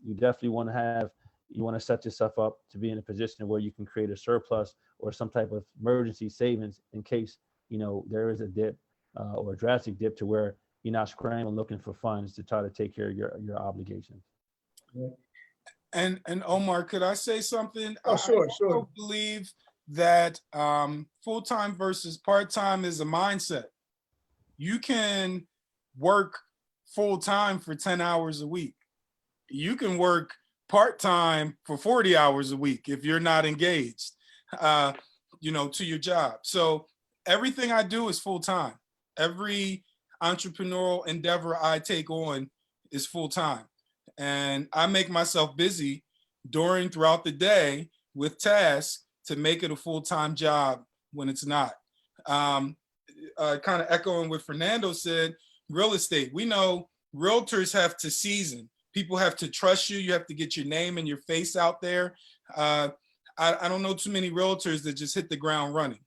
you definitely want to set yourself up to be in a position where you can create a surplus or some type of emergency savings in case there is a dip or a drastic dip, to where you're not scrambling looking for funds to try to take care of your obligations. And Omar, could I say something? Oh, sure. I believe that full-time versus part-time is a mindset. You can work full-time for 10 hours a week. You can work part-time for 40 hours a week if you're not engaged, to your job. So everything I do is full-time. Every entrepreneurial endeavor I take on is full-time. And I make myself busy throughout the day with tasks to make it a full-time job when it's not. Kind of echoing what Fernando said, real estate, we know realtors have to season. People have to trust you. You have to get your name and your face out there. I don't know too many realtors that just hit the ground running,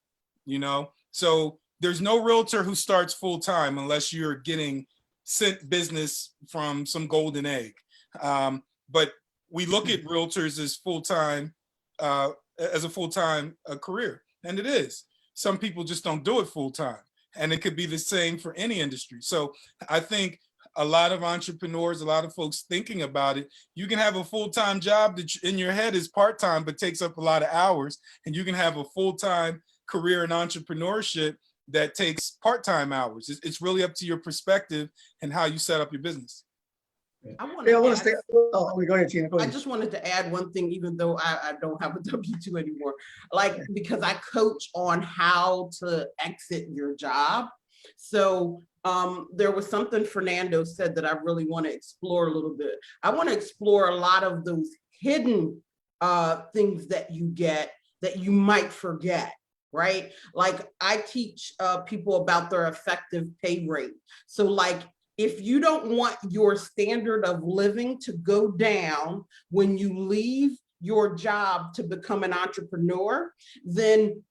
you know? So there's no realtor who starts full-time unless you're getting sent business from some golden egg. But we look at realtors as full-time, as a full-time career, and it is. Some people just don't do it full-time, and it could be the same for any industry. So I think a lot of entrepreneurs, a lot of folks thinking about it, you can have a full-time job that in your head is part-time, but takes up a lot of hours, and you can have a full-time career in entrepreneurship that takes part-time hours. It's really up to your perspective and how you set up your business. I want Yeah, I to want to stay. Oh, go ahead, Tina. Go I ahead. just wanted to add one thing, even though I don't have a W-2 anymore, like, because I coach on how to exit your job. So there was something Fernando said that I really want to explore a little bit. I want to explore a lot of those hidden things that you get that you might forget, right? Like, I teach people about their effective pay rate. So like, if you don't want your standard of living to go down when you leave your job to become an entrepreneur, then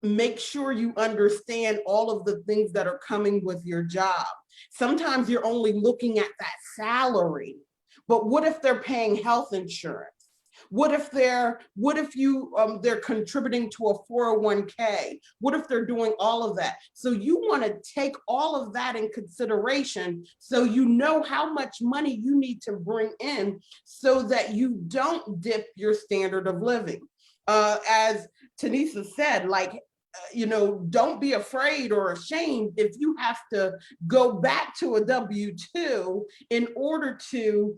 make sure you understand all of the things that are coming with your job. Sometimes you're only looking at that salary, but what if they're paying health insurance? What if they're contributing to a 401k? What if they're doing all of that? So you want to take all of that in consideration so you know how much money you need to bring in so that you don't dip your standard of living. As Tanisa said, like, you know, don't be afraid or ashamed if you have to go back to a W-2 in order to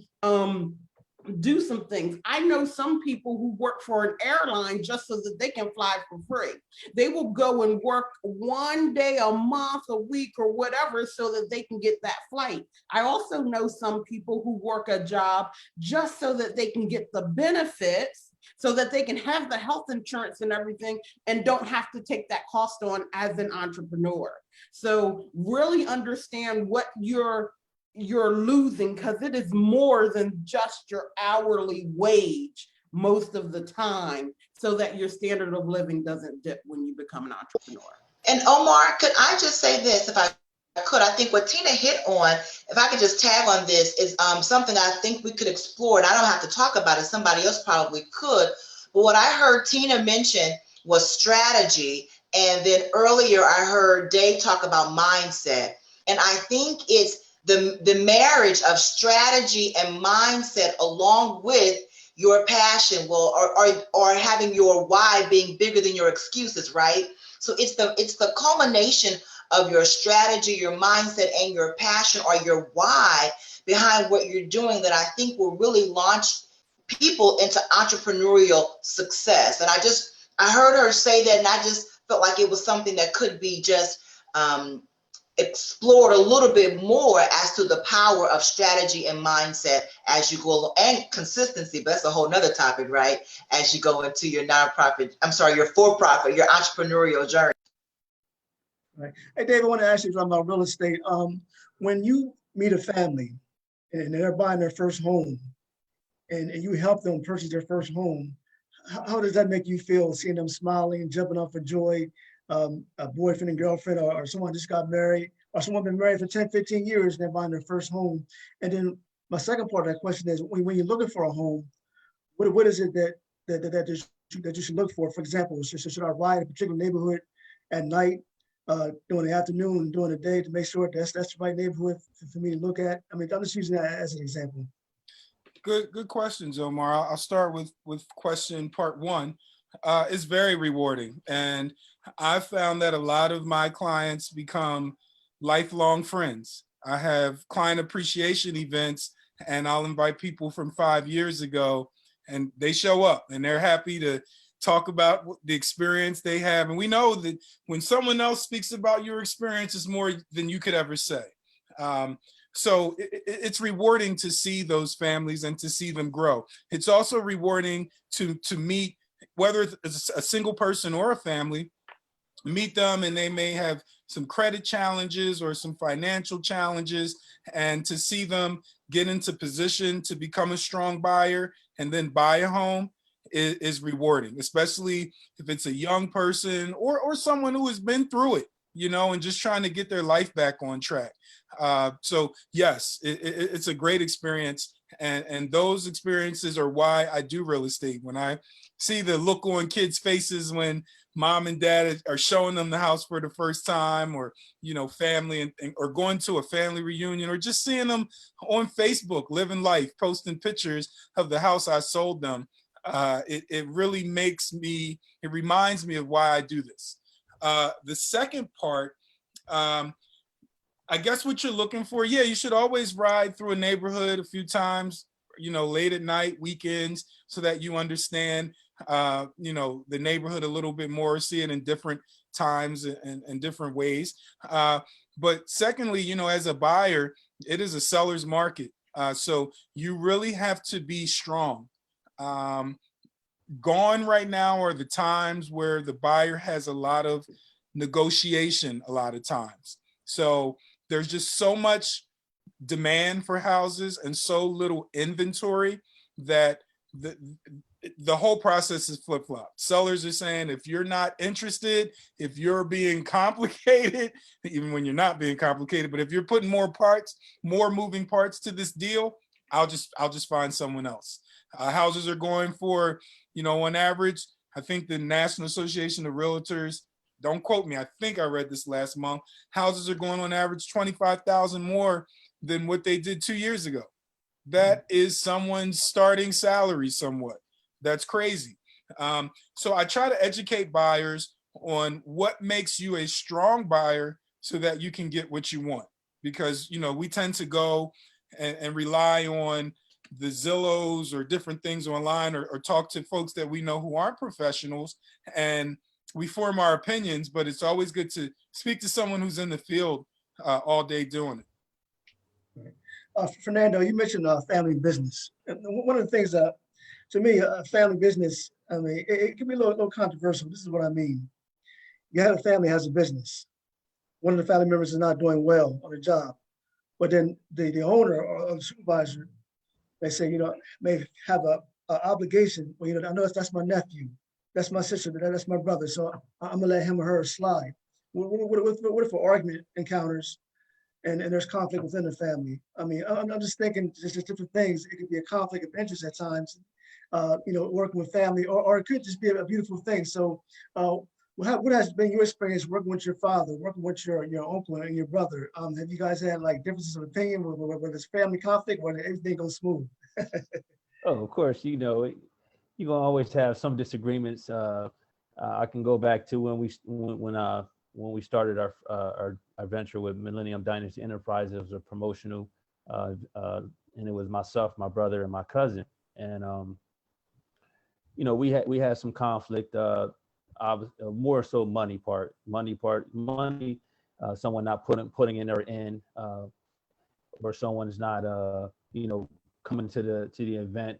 do some things. I know some people who work for an airline just so that they can fly for free. They will go and work one day a month, a week, or whatever so that they can get that flight. I also know some people who work a job just so that they can get the benefits, so that they can have the health insurance and everything and don't have to take that cost on as an entrepreneur. So really understand what you're losing, because it is more than just your hourly wage most of the time, so that your standard of living doesn't dip when you become an entrepreneur. And Omar, could I just say this, if I could? I think what Tina hit on, if I could just tag on this, is something I think we could explore, and I don't have to talk about it, somebody else probably could, but what I heard Tina mention was strategy, and then earlier I heard Dave talk about mindset, and I think it's the marriage of strategy and mindset along with your passion, or having your why being bigger than your excuses, right? So it's the culmination of your strategy, your mindset, and your passion, or your why behind what you're doing, that I think will really launch people into entrepreneurial success. And I heard her say that, and I just felt like it was something that could be just explored a little bit more as to the power of strategy and mindset as you go along, and consistency, but that's a whole nother topic, right? As you go into your your for-profit, your entrepreneurial journey. Right. Hey, Dave, I want to ask you something about real estate. When you meet a family and they're buying their first home, and you help them purchase their first home, how does that make you feel, seeing them smiling, jumping up for joy? A boyfriend and girlfriend, or someone just got married, or someone been married for 10, 15 years, and they're buying their first home. And then my second part of that question is, when you're looking for a home, what is it that you should look for? For example, should I ride a particular neighborhood at night, during the afternoon, during the day, to make sure that's the right neighborhood for me to look at? I mean, I'm just using that as an example. Good questions, Omar. I'll start with question part one. It's very rewarding, and I found that a lot of my clients become lifelong friends. I have client appreciation events, and I'll invite people from 5 years ago, and they show up and they're happy to talk about the experience they have. And we know that when someone else speaks about your experience, it's more than you could ever say. So it's rewarding to see those families and to see them grow. It's also rewarding to meet whether it's a single person or a family, meet them and they may have some credit challenges or some financial challenges, and to see them get into position to become a strong buyer and then buy a home is rewarding, especially if it's a young person or someone who has been through it, you know, and just trying to get their life back on track. So yes, it's a great experience. And those experiences are why I do real estate. When I see the look on kids' faces when mom and dad are showing them the house for the first time, or, you know, family or going to a family reunion, or just seeing them on Facebook living life, posting pictures of the house I sold them, it really it reminds me of why I do this. The second part, I guess what you're looking for, yeah, you should always ride through a neighborhood a few times, you know, late at night, weekends, so that you understand, you know, the neighborhood a little bit more, see it in different times and different ways. But secondly, you know, as a buyer, it is a seller's market. So you really have to be strong. Gone right now are the times where the buyer has a lot of negotiation a lot of times. So there's just so much demand for houses and so little inventory that the whole process is flip-flop. Sellers are saying, if you're not interested, if you're being complicated, even when you're not being complicated, but if you're putting more moving parts to this deal, I'll just find someone else. Houses are going for, you know, on average, I think the National Association of Realtors, don't quote me, I think I read this last month, houses are going on average 25,000 more than what they did 2 years ago. That is someone's starting salary somewhat. That's crazy. So I try to educate buyers on what makes you a strong buyer so that you can get what you want. Because, you know, we tend to go and rely on the Zillows or different things online, or talk to folks that we know who aren't professionals, and we form our opinions, but it's always good to speak to someone who's in the field all day doing it. Fernando, you mentioned family business. And one of the things to me, a family business, I mean, it can be a little controversial. This is what I mean. You have a family has a business. One of the family members is not doing well on a job, but then the owner or the supervisor, they say, you know, may have a obligation. Well, you know, I know that's my nephew, that's my sister, that's my brother, so I'm gonna let him or her slide. What if an argument encounters and there's conflict within the family? I mean, I'm just thinking just different things. It could be a conflict of interest at times, you know, working with family, or it could just be a beautiful thing. So, what has been your experience working with your father, working with your uncle and your brother? Have you guys had like differences of opinion, whether it's family conflict, or everything goes smooth? Oh, of course, you know, you're gonna always have some disagreements. I can go back to when we started our venture with Millennium Dynasty Enterprise. It was a promotional, and it was myself, my brother, and my cousin. And you know, we had some conflict. More so money. Someone not putting in their end, or someone's not you know, coming to the event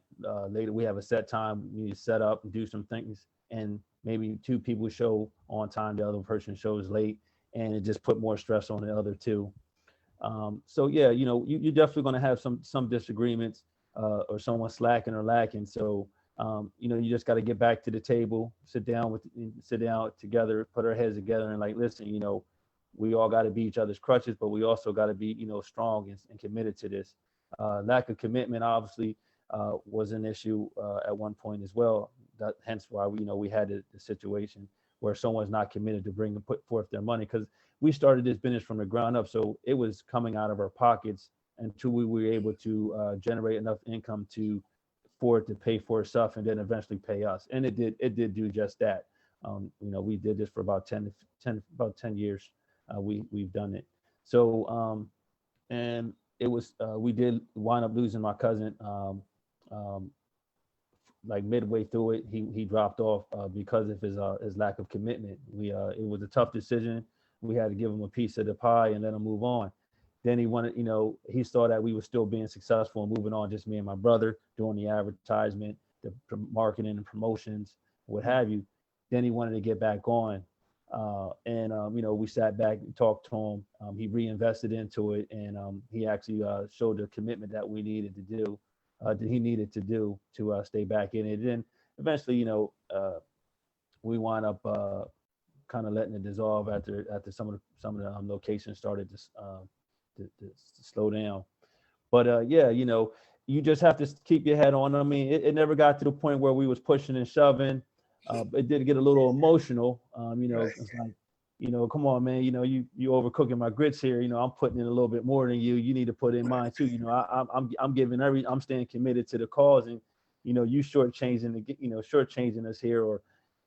later. We have a set time, we need to set up and do some things, and maybe two people show on time, the other person shows late, and it just put more stress on the other two. So yeah, you know, you're definitely going to have some disagreements, or someone slacking or lacking. So you know, you just got to get back to the table, sit down together, put our heads together, and like, listen, you know, we all got to be each other's crutches, but we also got to be, you know, strong and committed to this. Lack of commitment obviously was an issue at one point as well. Hence why we had the situation where someone's not committed to put forth their money, because we started this business from the ground up, so it was coming out of our pockets until we were able to generate enough income for it to pay for itself and then eventually pay us. And it did do just that. You know, we did this for about 10 years. We've done it. So and it was we did wind up losing my cousin like midway through it. He dropped off because of his lack of commitment. It was a tough decision. We had to give him a piece of the pie and let him move on. Then he wanted, you know, he saw that we were still being successful and moving on, just me and my brother doing the advertisement, the marketing and promotions. what have you. Then he wanted to get back on. We sat back and talked to him. He reinvested into it, and he actually showed the commitment that we needed to do, that he needed to do to stay back in it. And eventually, we wound up kind of letting it dissolve after some of the locations started to slow down. But you just have to keep your head on. I mean, it never got to the point where we was pushing and shoving. It did get a little emotional. It's like, come on, man. You overcooking my grits here. I'm putting in a little bit more than you. You need to put in mine too. I'm giving I'm staying committed to the cause, and you shortchanging us here. Or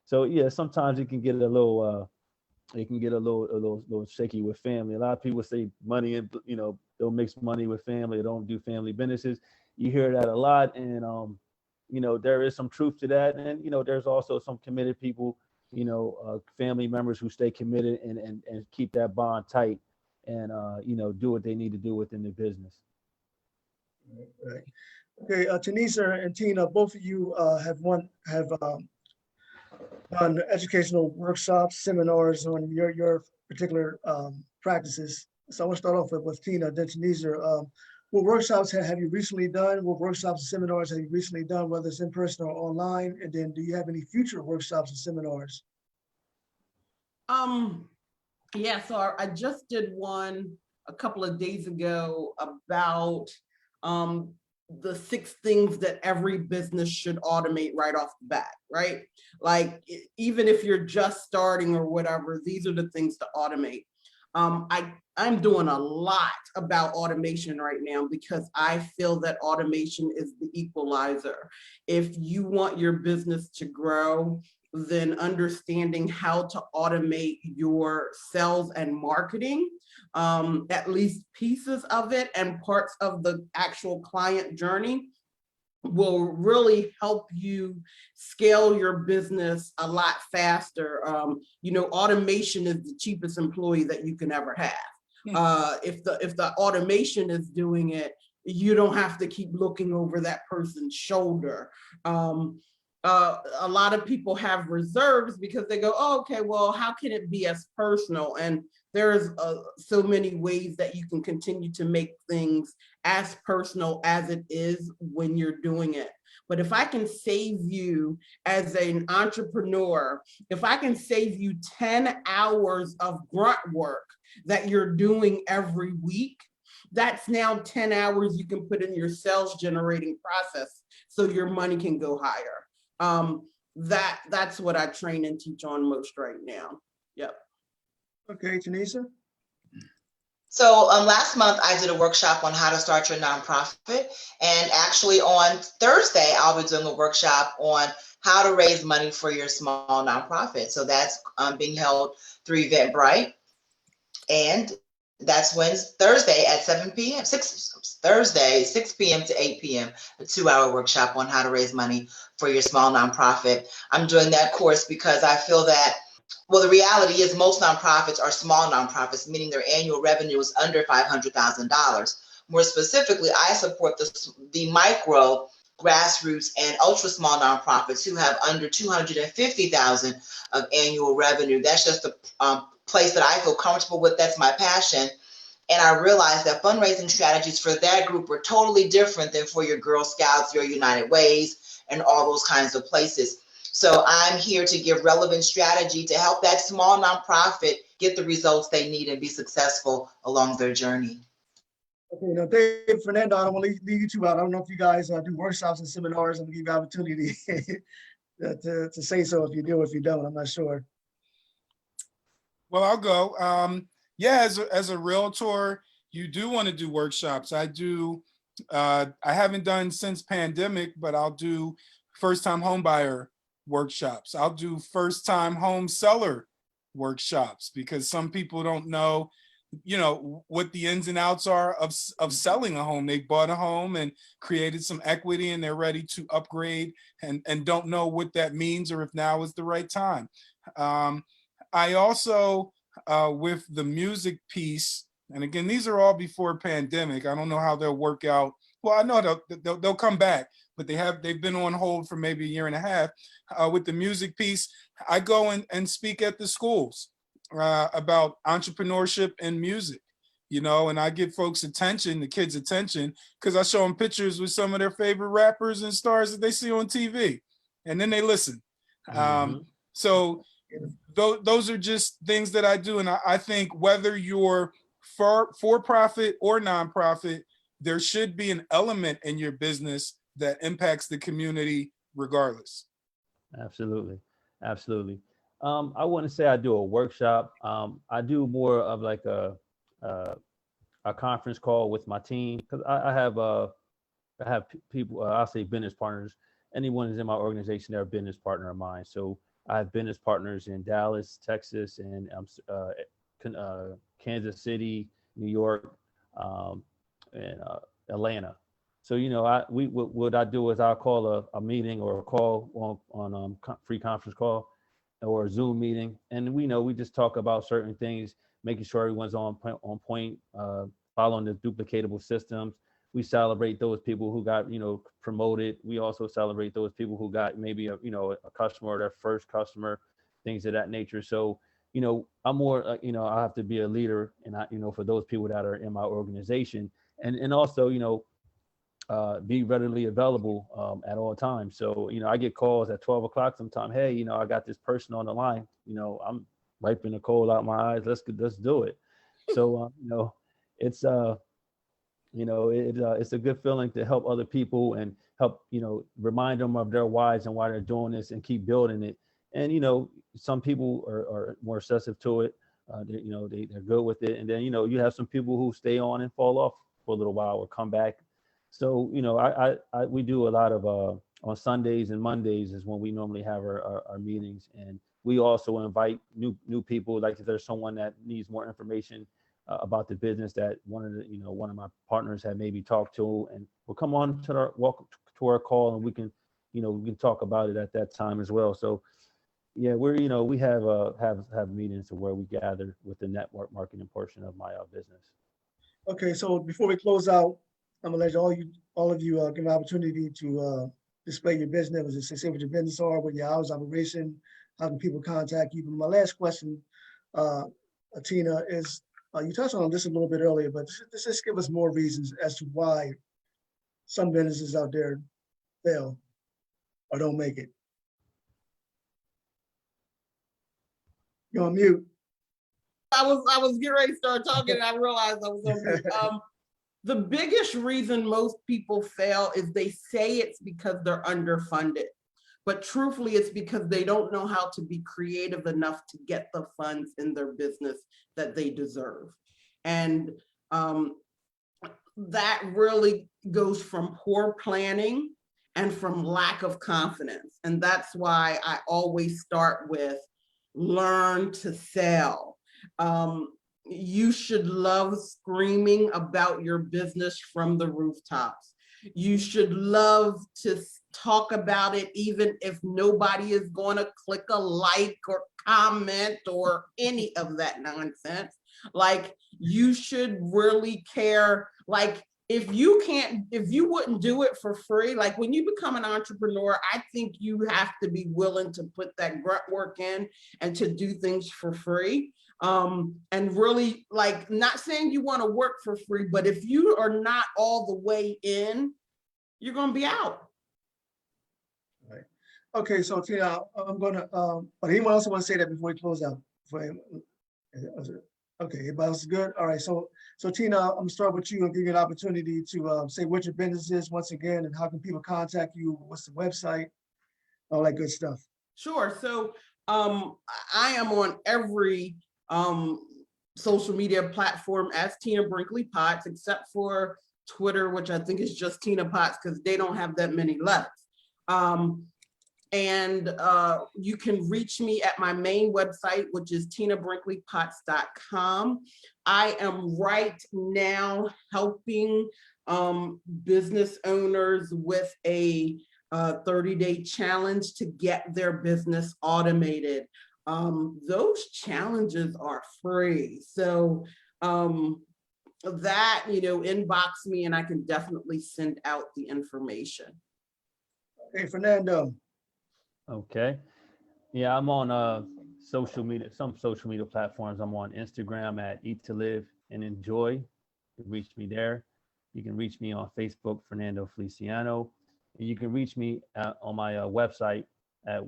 so yeah. Sometimes it can get a little shaky with family. A lot of people say money and they'll mix money with family. They don't do family businesses. You hear that a lot, and there is some truth to that. And there's also some committed people, family members who stay committed and keep that bond tight, and do what they need to do within the business. Right. Okay, Tanisa and Tina, both of you have done educational workshops, seminars on your particular practices. So I want to start off with Tina, then Tanisa. What workshops have you recently done? What workshops and seminars have you recently done, whether it's in person or online? And then do you have any future workshops and seminars? Yeah, so I just did one a couple of days ago about the 6 things that every business should automate right off the bat, right? Like, even if you're just starting or whatever, these are the things to automate. I'm doing a lot about automation right now because I feel that automation is the equalizer. If you want your business to grow, then understanding how to automate your sales and marketing, at least pieces of it and parts of the actual client journey, will really help you scale your business a lot faster. Automation is the cheapest employee that you can ever have. If the automation is doing it, you don't have to keep looking over that person's shoulder. A lot of people have reserves because they go, oh, okay, well, how can it be as personal? And there's so many ways that you can continue to make things as personal as it is when you're doing it. But if I can save you as an entrepreneur, if I can save you 10 hours of grunt work that you're doing every week, that's now 10 hours you can put in your sales generating process so your money can go higher. That's what I train and teach on most right now. Yep. Okay, Tanisa. So last month I did a workshop on how to start your nonprofit, and actually on Thursday I'll be doing a workshop on how to raise money for your small nonprofit. So that's being held through Eventbrite, and that's Thursday at 7 p.m. Thursday 6 p.m. to 8 p.m. a 2-hour workshop on how to raise money for your small nonprofit. I'm doing that course because I feel that, well, the reality is most nonprofits are small nonprofits, meaning their annual revenue is under $500,000. More specifically, I support the micro, grassroots, and ultra small nonprofits who have under $250,000 of annual revenue. That's just the place that I feel comfortable with. That's my passion. And I realized that fundraising strategies for that group are totally different than for your Girl Scouts, your United Ways, and all those kinds of places. So I'm here to give relevant strategy to help that small nonprofit get the results they need and be successful along their journey. Okay, now Dave, Fernando, I don't want to leave you two out. I don't know if you guys do workshops and seminars. I'm gonna give you opportunity to say so if you do, if you don't, I'm not sure. Well, I'll go. Yeah, as a realtor, you do want to do workshops. I do. I haven't done since pandemic, but I'll do first-time home buyer workshops. I'll do first-time home seller workshops because some people don't know, what the ins and outs are of selling a home. They bought a home and created some equity and they're ready to upgrade and don't know what that means or if now is the right time. I also, with the music piece, and again, these are all before pandemic. I don't know how they'll work out Well, I know they'll come back, but they've been on hold for maybe a year and a half. With the music piece, I go and speak at the schools about entrepreneurship and music, you know, and I get folks' attention, the kids' attention, because I show them pictures with some of their favorite rappers and stars that they see on TV, and then they listen. So those are just things that I do, and I think whether you're for profit or nonprofit, there should be an element in your business that impacts the community regardless. Absolutely. Absolutely. I wouldn't say I do a workshop. I do more of like a conference call with my team, because I have people, I'll say business partners. Anyone who's in my organization, they're a business partner of mine. So I have business partners in Dallas, Texas, and Kansas City, New York, and Atlanta. So, you know, what I do is I'll call a meeting or a call on free conference call or a Zoom meeting, and we just talk about certain things, making sure everyone's on point, following the duplicatable systems. We celebrate those people who got promoted. We also celebrate those people who got maybe a customer or their first customer, things of that nature. So I'm more I have to be a leader, and for those people that are in my organization, and also be readily available at all times. So I get calls at 12 o'clock sometime. Hey, I got this person on the line. I'm wiping the cold out my eyes. Let's do it. So it's it's a good feeling to help other people and help remind them of their whys and why they're doing this and keep building it. And some people are more receptive to it. They're good with it. And then you have some people who stay on and fall off for a little while or come back. So we do a lot of on Sundays and Mondays is when we normally have our meetings, and we also invite new people. Like if there's someone that needs more information about the business that one of my partners had maybe talked to, and we'll come on to our call, and we can talk about it at that time as well. So yeah, we have meetings where we gather with the network marketing portion of my business. Okay, so before we close out, I'm gonna let all of you give an opportunity to display your business, say what your business are, what your hours of operation, how can people contact you. But my last question, Tina, is you touched on this a little bit earlier, but just give us more reasons as to why some businesses out there fail or don't make it. You're on mute. I was getting ready to start talking, and I realized I was on mute. The biggest reason most people fail is they say it's because they're underfunded, but truthfully it's because they don't know how to be creative enough to get the funds in their business that they deserve. And that really goes from poor planning and from lack of confidence. And that's why I always start with learn to sell. You should love screaming about your business from the rooftops. You should love to talk about it even if nobody is going to click a like or comment or any of that nonsense. Like, you should really care. Like, if you wouldn't do it for free, like when you become an entrepreneur, I think you have to be willing to put that grunt work in and to do things for free. And really, like, not saying you want to work for free, but if you are not all the way in, you're going to be out. Right. Okay, so Tina, I'm gonna, anyone else want to say that before we close out? Okay, everybody else is good? All right, so Tina, I'm gonna start with you and give you an opportunity to say what your business is once again, and how can people contact you? What's the website? All that good stuff. Sure. So I am on every social media platform as Tina Brinkley Potts, except for Twitter, which I think is just Tina Potts because they don't have that many left. And you can reach me at my main website, which is tinabrinkleypotts.com. I am right now helping business owners with a 30-day challenge to get their business automated. Those challenges are free. So that, inbox me and I can definitely send out the information. Okay, Fernando. Okay. Yeah, I'm on social media, some social media platforms. I'm on Instagram at Eat to Live and Enjoy. You can reach me there. You can reach me on Facebook, Fernando Feliciano. And you can reach me on my website at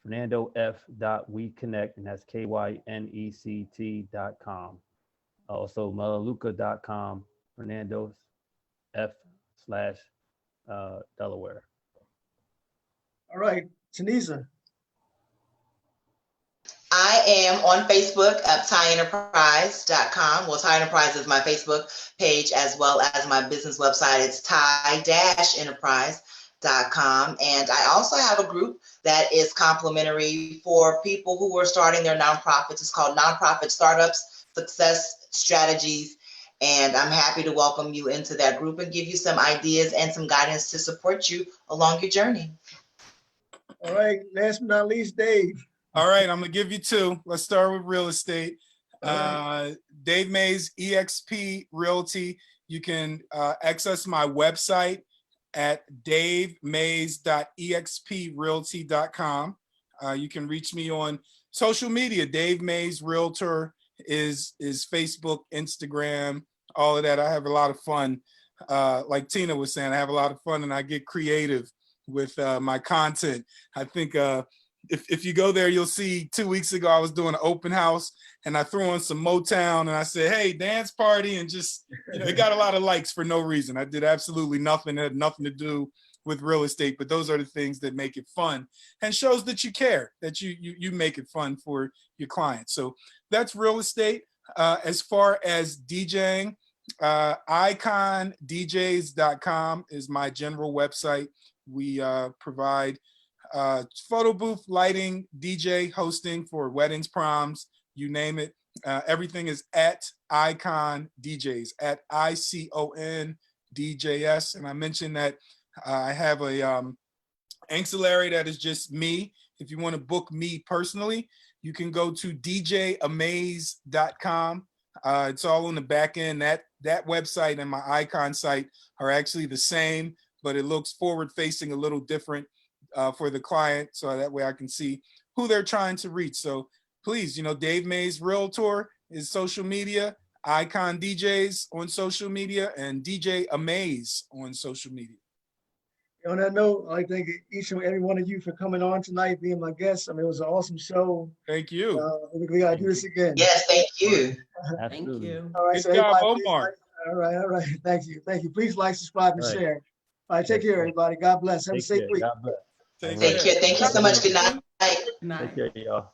fernandof.weconnect, and that's KYNECT.com. Also, Melaleuca.com, Fernando F slash Delaware. All right, Tanisa. I am on Facebook at TyEnterprise.com. Well, Ty Enterprise is my Facebook page as well as my business website. It's Ty-Enterprise.com. And I also have a group that is complimentary for people who are starting their nonprofits. It's called Nonprofit Startups Success Strategies. And I'm happy to welcome you into that group and give you some ideas and some guidance to support you along your journey. All right, last but not least, Dave. All right, I'm gonna give you two. Let's start with real estate. All Dave Mays, EXP Realty. You can access my website at davemays.exprealty.com. You can reach me on social media. Dave Mays Realtor is Facebook, Instagram, all of that. I have a lot of fun. Like Tina was saying, I have a lot of fun and I get creative with my content. I think if you go there, you'll see 2 weeks ago, I was doing an open house and I threw on some Motown and I said, hey, dance party, and just, it got a lot of likes for no reason. I did absolutely nothing. It had nothing to do with real estate, but those are the things that make it fun and shows that you care, that you make it fun for your clients. So that's real estate. As far as DJing, icondjs.com is my general website. We provide photo booth, lighting, DJ hosting for weddings, proms, you name it. Everything is at Icon DJs, at ICON DJS. And I mentioned that I have a ancillary that is just me. If you want to book me personally, you can go to djamaze.com. It's all on the back end. That website and my Icon site are actually the same, but it looks forward facing a little different for the client. So that way I can see who they're trying to reach. So please, Dave Mays Realtor is social media, Icon DJs on social media, and DJ Amaze on social media. On that note, I thank each and every one of you for coming on tonight, being my guest. I mean, it was an awesome show. Thank you. We got to do this again. Yes, thank you. Thank you. All right, Good so job, everybody, Omar. all right. Thank you. Please like, subscribe, and All right. share. All right, take care, everybody. God bless. Have a Take safe care. week. God bless. Take Take care. Thank you so much. Good night. Night. Take care, y'all.